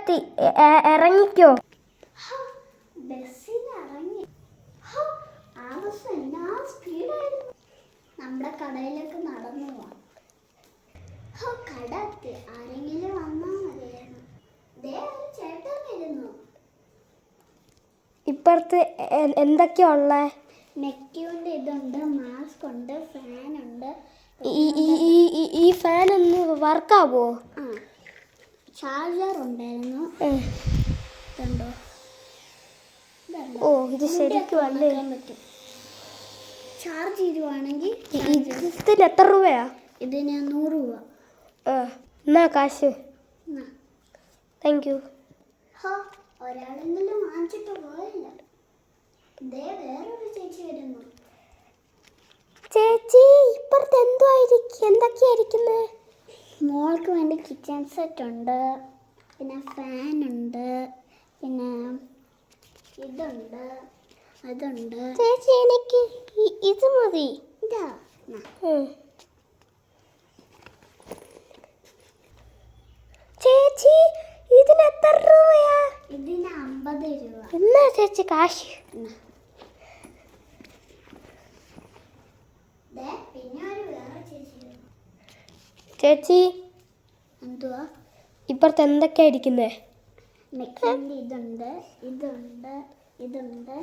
കടത്തി ഇറങ്ങിക്കോ. നമ്മുടെ കടയിലേക്ക് നടന്നു പോവാം. കടത്തി ആരെങ്കിലും വന്നാ മതിയായിരുന്നു. ചേട്ടൻ വരുന്നു. ഇപ്പുറത്ത് എന്തൊക്കെയാ ഉള്ളേ? നെക്യൂന്റെ ഇതുണ്ട്, മാസ്ക് ഉണ്ട്, ഫാൻ ഉണ്ട്. ഈ ഫാൻ ഒന്ന് വർക്കാവോ? ചാർജർ ഉണ്ടായിരുന്നു. ഇതുണ്ടോ? ഓ, ഇത് ശരിക്കും അല്ലേ? ചാർജ് ചെയ്യുവാണെങ്കിൽ ഇതിന് എത്ര രൂപയാ? ഇതിന് 100 രൂപ. എന്നാ കാശ്. Thank you. ഒരാളെങ്കിലും വാങ്ങിച്ചിട്ട് പോയില്ല. വേറൊരു ചേച്ചി വരുന്നു. ചേച്ചി, ഇപ്പുറത്ത് എന്തൊക്കെയായിരിക്കുന്നത്? മോൾക്ക് വേണ്ടി കിച്ചൺ സെറ്റ് ഉണ്ട്, പിന്നെ ഫാൻ ഉണ്ട്, പിന്നെ ഇതുണ്ട്, അതുണ്ട്. ചേച്ചി, എനിക്ക് ഇത് മതി. ഇതാ. ചേച്ചി, ഇതിന് എത്ര രൂപയാ? ഇതിന് 50 രൂപ. എന്നാ ചേച്ചി കാശ്. പിന്നെ ഒരു വേറെ ചേച്ചി. ചേച്ചി, എന്തുവാ? ഇപ്പുറത്ത് എന്തൊക്കെയാ ഇരിക്കുന്നേ? ഇതുണ്ട്, ഇതുണ്ട്, ഇതുണ്ട്.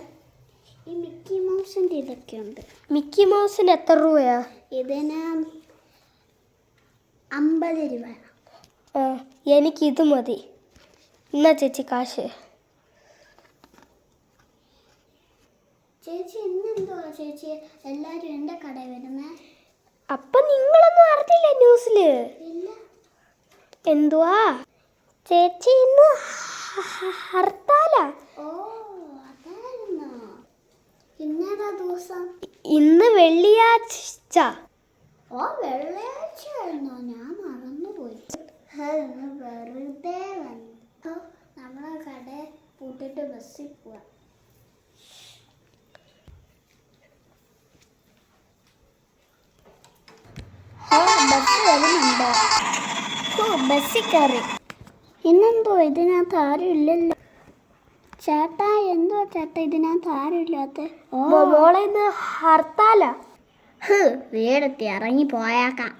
ഈ മിക്കി മൗസിന്റെ ഇതൊക്കെ ഉണ്ട്. മിക്കി മൗസിന് എത്ര രൂപയാ? ഇതിന് 50 രൂപ. എനിക്കിത് മതി. എന്നാ ചേച്ചി കാശ്. ചേച്ചി, ഇന്നെന്തുവാ ചേച്ചി എല്ലാരും എന്റെ കടയിൽ വരുന്നേ? അപ്പൊ നിങ്ങളൊന്നും അറിഞ്ഞില്ല ന്യൂസില്? ഇല്ല. എന്തുവാ ചേച്ചി, ഇന്ന് ഹർത്താലാ? ഓ, അതായിരുന്നോ? ഇന്നേതാ ദിവസം? ഇന്ന് വെള്ളിയാഴ്ച. ഓ, വെള്ളിയാഴ്ചയായിരുന്നോ? ഞാൻ മറന്നുപോയി. വെറുതെ വന്നു. നമ്മളെ കട പൂട്ടിട്ട് ബസ്സിൽ പോവാ. ബസ് വരുന്നുണ്ടോ? ബസ്സിൽ കയറി. ഇന്നെന്തോ ഇതിനകത്ത് ആരും ഇല്ലല്ലോ. ചേട്ടാ, എന്തുവാ ചേട്ടാ ഇതിനകത്ത് ആരും ഇല്ലാത്ത? മോളെ, ഇന്ന് ഹർത്താലാ. വീടെത്തി ഇറങ്ങി പോയേക്കാം.